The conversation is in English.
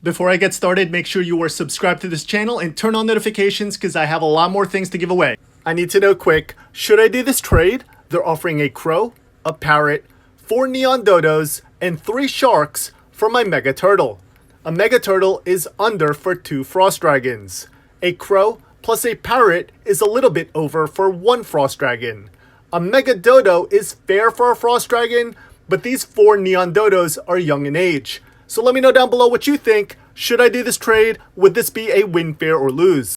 Before I get started, make sure you are subscribed to this channel and turn on notifications because I have a lot more things to give away. I need to know quick, should I do this trade? They're offering a crow, a parrot, 4 neon dodos, and 3 sharks for my mega turtle. A mega turtle is under for 2 frost dragons. A crow plus a parrot is a little bit over for 1 frost dragon. A mega dodo is fair for a frost dragon, but these 4 neon dodos are young in age. So let me know down below what you think. Should I do this trade? Would this be a win, fair, or lose?